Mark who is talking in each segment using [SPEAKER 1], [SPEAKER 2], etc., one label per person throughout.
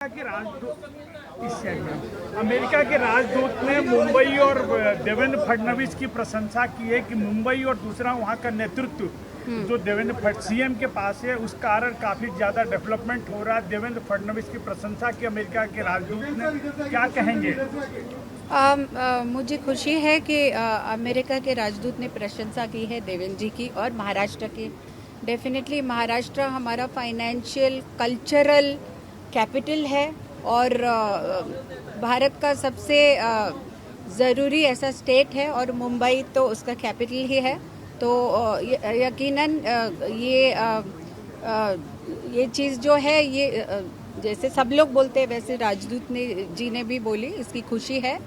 [SPEAKER 1] के राजदूत अमेरिका के राजदूत ने मुंबई और देवेंद्र फडणवीस की प्रशंसा की है कि मुंबई और दूसरा वहां का नेतृत्व जो देवेंद्र सीएम के पास है उस कारण काफ़ी ज़्यादा डेवलपमेंट हो रहा है। देवेंद्र फडणवीस की प्रशंसा की अमेरिका के राजदूत ने, क्या कहेंगे?
[SPEAKER 2] मुझे खुशी है कि अमेरिका के राजदूत ने प्रशंसा की है देवेंद्र जी की और महाराष्ट्र की। डेफिनेटली महाराष्ट्र हमारा फाइनेंशियल कल्चरल कैपिटल है और भारत का सबसे ज़रूरी ऐसा स्टेट है और मुंबई तो उसका कैपिटल ही है। तो यकीनन ये चीज़ जो है ये जैसे सब लोग बोलते हैं वैसे राजदूत जी ने भी बोली, इसकी खुशी है।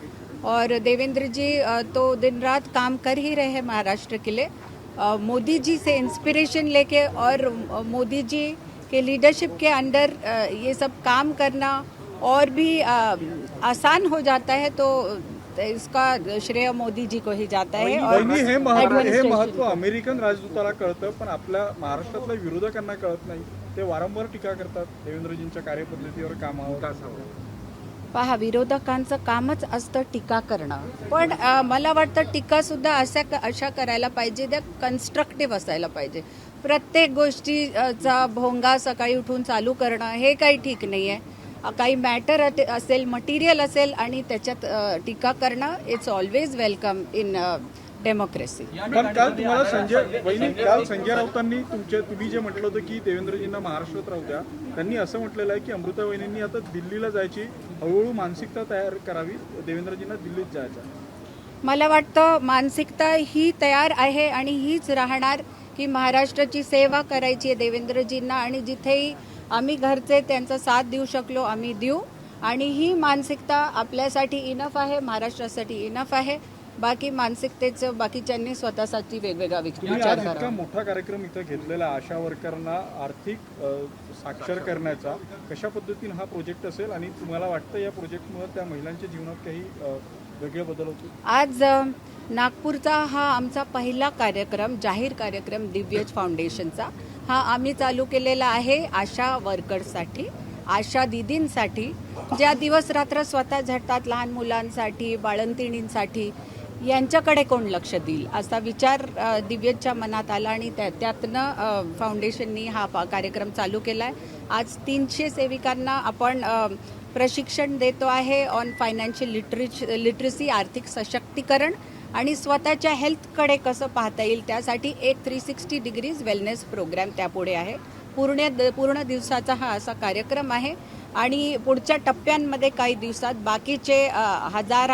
[SPEAKER 2] और देवेंद्र जी तो दिन रात काम कर ही रहे हैं महाराष्ट्र के लिए। मोदी जी से इंस्पिरेशन लेके और मोदी जी के लीडरशिप के अंडर ये सब काम करना और भी आसान हो जाता है, तो इसका श्रेय मोदी जी को ही जाता है।
[SPEAKER 3] और हे महत्व अमेरिकन राजदूताला कळतं, पण आपल्या महाराष्ट्रातल्या विरोधकांना कळत नाही। ते वारंवार टीका करतात देवेंद्रजींच्या कार्यपद्धतीवर, कामावर।
[SPEAKER 2] पहा, विरोधकांचं कामच असतं टीका करणं, पण मला वाटतं टीका सुद्धा अशा करायला पाहिजे, त्या कन्स्ट्रक्टिव्ह असायला पाहिजे। प्रत्येक गोष्टीचा भोंगा सकाळी उठून चालू करणं हे काही ठीक नाही आहे। काही मॅटर असेल, मटेरियल असेल आणि त्याच्यात टीका करणं it's always welcome in democracy.
[SPEAKER 3] पण काल तुम्हाला संजय राऊतांनी तुम्ही जे म्हटलं होतं की देवेंद्रजींना महाराष्ट्रात राहू द्या, त्यांनी असं म्हटलेलं आहे की अमृता वहिनींनी आता दिल्लीला जायची हळूहळू मानसिकता तयार करावी, देवेंद्रजींना दिल्लीत जायचं।
[SPEAKER 2] मला वाटतं मानसिकता ही तयार आहे आणि हीच राहणार की महाराष्ट्राची सेवा करायची आहे देवेंद्रजींना, आणि जिथेही आम्ही घरचे त्यांचा साथ देऊ शकलो आम्ही देऊ, आणि ही मानसिकता आपल्यासाठी इनफ आहे, महाराष्ट्रासाठी इनफ आहे। बाकी मानसिकतेचं बाकीच्यांनी स्वतःसाठी वेगवेगळा विचार
[SPEAKER 3] करावा। इतका मोठा कार्यक्रम इथं घेतलेला आशा वर्करांना आर्थिक साक्षर करण्याचा, कशा पद्धतीने हा प्रोजेक्ट असेल आणि तुम्हाला वाटतं या प्रोजेक्टमुळे त्या महिलांच्या जीवनात काही वेगळे बदल होतील?
[SPEAKER 2] आज नागपूरचा हा आमचा पहिला कार्यक्रम, जाहीर कार्यक्रम दिव्यज फाउंडेशनचा हा आम्ही चालू केलेला आहे आशा वर्कर्ससाठी, आशा दीदींसाठी, ज्या दिवस रात्र स्वतः झटतात लहान मुलांसाठी, बाळंतिणींसाठी। यांच्याकडे कोण लक्ष देईल असा विचार दिव्यजच्या मनात आला आणि त्यातनं फाउंडेशननी हा कार्यक्रम चालू केला आहे। आज 300 सेविकांना आपण प्रशिक्षण देतो आहे ऑन फायनान्शियल लिटरसी, आर्थिक सशक्तीकरण आणि स्वतःच्या हेल्थकडे कसं पाहता येईल त्यासाठी एक 360 डिग्रीज वेलनेस प्रोग्राम त्यापुढे आहे। पूर्ण दिवसाचा हा असा कार्यक्रम आहे आणि पुढच्या टप्प्यांमध्ये काही दिवसात बाकीचे 1000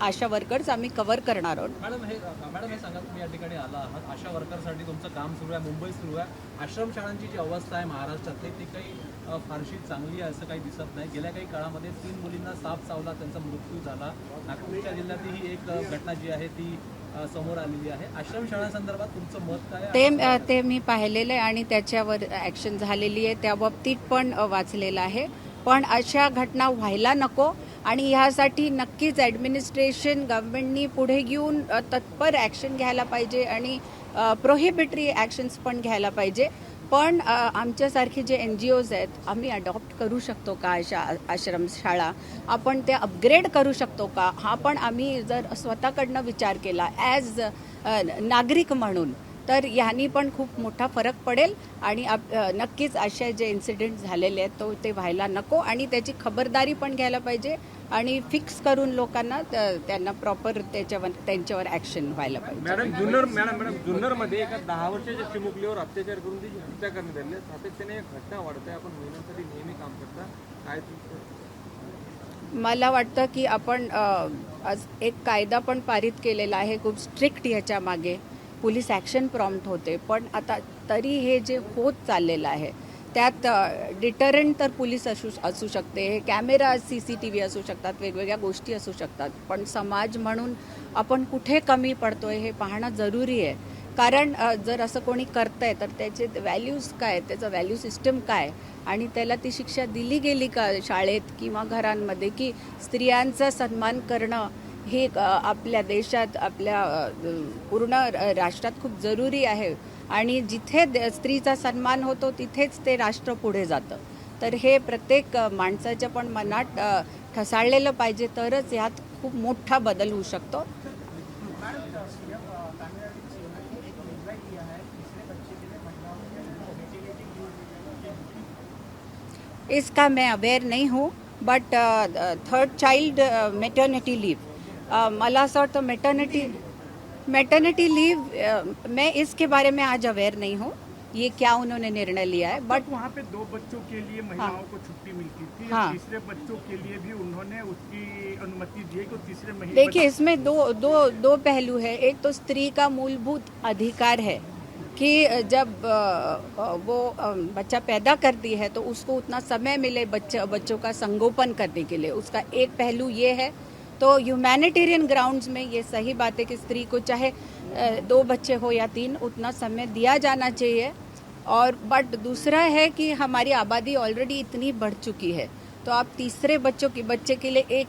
[SPEAKER 2] आशा वर्कर्स आम्ही कव्हर करणार आहोत।
[SPEAKER 4] मॅडम हे सांगा, तुम्ही या ठिकाणी आला आहात, आशा वर्करसाठी तुमचं काम सुरू आहे, मुंबईत सुरू आहे। आश्रमशाळांची जी अवस्था आहे महाराष्ट्रातली ती काही फारशी चांगली आहे असं काही दिसत नाही। गेल्या काही काळामध्ये 3 मुलींना साप चावला, त्यांचा मृत्यू झाला। नागपूरच्या जिल्ह्यातली ही एक घटना जी आहे ती समोर आलेली आहे। आश्रमशाळांसंदर्भात तुमचं मत काय?
[SPEAKER 2] ते मी पाहिलेलं आहे आणि त्याच्यावर ॲक्शन झालेली आहे, त्या बाबतीत पण वाचलेलं आहे। पण अशा घटना व्हायला नको आणि ह्यासाठी नक्कीच ॲडमिनिस्ट्रेशन गव्हर्नमेंटनी पुढे घेऊन तत्पर ॲक्शन घ्यायला पाहिजे आणि प्रोहिबिटरी ॲक्शन्स पण घ्यायला पाहिजे। पण आमच्यासारखे जे NGOज आहेत आम्ही अडॉप्ट करू शकतो का अशा आश्रमशाळा? आपण ते अपग्रेड करू शकतो का? हा पण आम्ही जर स्वतःकडनं विचार केला ॲज नागरिक म्हणून तर ह्यांनी पण खूप मोठा फरक पडेल आणि नक्कीच असे जे इन्सिडेंट झालेले आहेत ते व्हायला नको आणि त्याची खबरदारी पण घ्यायला पाहिजे आणि फिक्स करून लोकांना त्यांना प्रॉपर त्यांच्यावर ॲक्शन व्हायला पाहिजे।
[SPEAKER 5] मॅडम जुन्नरमध्ये एका 10 वर्षाच्या चिमुकलीवर अत्याचार करून ती हत्या करण्यात आली, सातत्याने घटना वाढते, आपण महिलांसाठी नेहमी काम करता, काय
[SPEAKER 2] मला वाटतं की आपण आज एक कायदा पण पारित केलेला आहे खूप स्ट्रिक्ट, ह्याच्या मागे पोलीस ॲक्शन प्रॉम्प्ट होते, पण आता तरी हे जे होत चाललेलं आहे त्यात डिटरंट तर पोलीस असू शकते, हे कॅमेरा CCTV असू शकतात, वेगवेगळ्या गोष्टी असू शकतात, पण समाज म्हणून आपण कुठे कमी पडतोय हे पाहणं जरुरी आहे। कारण जर असं कोणी करतंय तर त्याचे व्हॅल्यूज काय, त्याचं व्हॅल्यू सिस्टम काय आणि त्याला ती शिक्षा दिली गेली का शाळेत किंवा घरांमध्ये, की स्त्रियांचा सन्मान करणं हे आपल्या देशात, आपल्या पूर्ण राष्ट्रात खूप जरुरी आहे। आणि जिथे स्त्रीचा सन्मान होतो तिथेच ते राष्ट्र पुढे जातं। तर हे प्रत्येक माणसाच्या पण मनात ठसाळलेलं पाहिजे, तरच यात खूप मोठा बदल होऊ शकतो. इसका मैं अवेअर नहीं हूँ, but third child maternity leave, मला असं वाटतं मेटर्निटी लीव मैं इसके बारे में आज अवेयर नहीं हूँ, ये क्या उन्होंने निर्णय लिया है. बट
[SPEAKER 1] वहाँ पे 2 बच्चों के लिए महिलाओं को छुट्टी मिलती थी,
[SPEAKER 2] हाँ.
[SPEAKER 1] तीसरे बच्चों के लिए भी उन्होंने उसकी अनुमति दी है कि तीसरे महीने.
[SPEAKER 2] देखिए, इसमें दो पहलू है. एक तो स्त्री का मूलभूत अधिकार है कि जब वो बच्चा पैदा करती है तो उसको उतना समय मिले बच्चों का संगोपन करने के लिए. उसका एक पहलू ये है. तो ह्यूमैनिटेरियन ग्राउंड्स में ये सही बात है कि स्त्री को चाहे 2 बच्चे हो या 3, उतना समय दिया जाना चाहिए. और बट दूसरा है कि हमारी आबादी ऑलरेडी इतनी बढ़ चुकी है, तो आप तीसरे बच्चे के लिए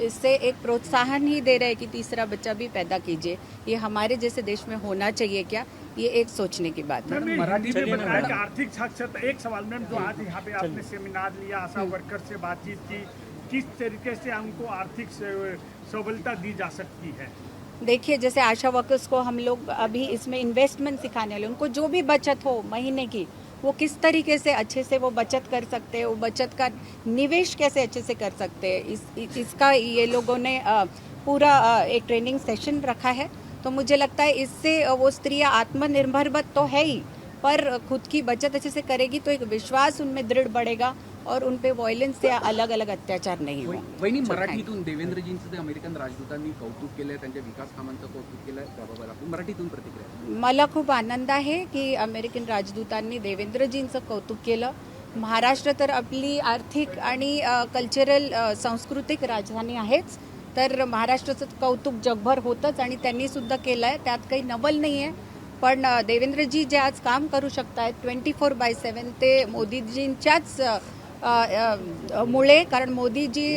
[SPEAKER 2] इससे एक प्रोत्साहन ही दे रहे हैं कि तीसरा बच्चा भी पैदा कीजिए. ये हमारे जैसे देश में होना चाहिए क्या, ये एक सोचने की बात है.
[SPEAKER 1] मराठी में बताया कि आर्थिक साक्षरता. एक सवाल मैम, जो आज यहाँ पे आपने सेमिनार लिया, आशा वर्कर से बातचीत की, किस तरीके से हमको आर्थिक सबलता दी जा सकती है?
[SPEAKER 2] देखिए, जैसे आशा वर्कर्स को हम लोग अभी इसमें इन्वेस्टमेंट सिखाने वाले, उनको जो भी बचत हो महीने की, वो किस तरीके से अच्छे से वो बचत कर सकते हैं, वो बचत का निवेश कैसे अच्छे से कर सकते हैं, इसका ये लोगों ने पूरा एक ट्रेनिंग सेशन रखा है. तो मुझे लगता है इससे वो स्त्रियाँ आत्मनिर्भर तो है ही, पर खुद की बचत अच्छे से करेगी तो एक विश्वास उनमें दृढ़ बढ़ेगा और उन पे व्हायलेंस या अलग अलग अत्याचार नाही होईल.
[SPEAKER 6] वहिनी, मराठीतून देवेंद्रजींचं ते अमेरिकन राजदूतांनी कौतुक केलंय, त्यांच्या विकास कामांचं कौतुक केलंय, त्याबाबत आपण मराठीतून प्रतिक्रिया.
[SPEAKER 2] मला खूप आनंद आहे की अमेरिकन राजदूतांनी देवेंद्रजींचं कौतुक केलं. महाराष्ट्र तर आपली आर्थिक आणि कल्चरल सांस्कृतिक राजधानी आहेच, तर महाराष्ट्राचं कौतुक जगभर होतंच आणि त्यांनी सुद्धा केलं आहे, त्यात काही नवल नाही आहे. पण देवेंद्रजी जे आज काम करू शकतायत 24/7 ते मोदीजींच्याच मुळे, कारण मोदीजी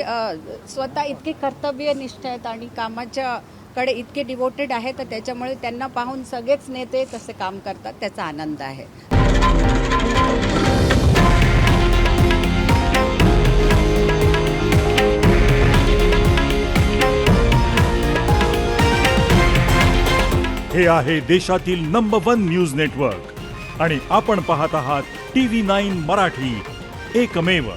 [SPEAKER 2] स्वतः इतके कर्तव्यनिष्ठ आहेत आणि कामाच्या कडे इतके डिवोटेड आहेत, तर त्याच्यामुळे त्यांना पाहून सगळेच नेते कसे काम करतात त्याचा आनंद आहे.
[SPEAKER 7] हे आहे देशातील नंबर 1 न्यूज नेटवर्क आणि आपण पाहत आहात TV9 मराठी, एकमेव.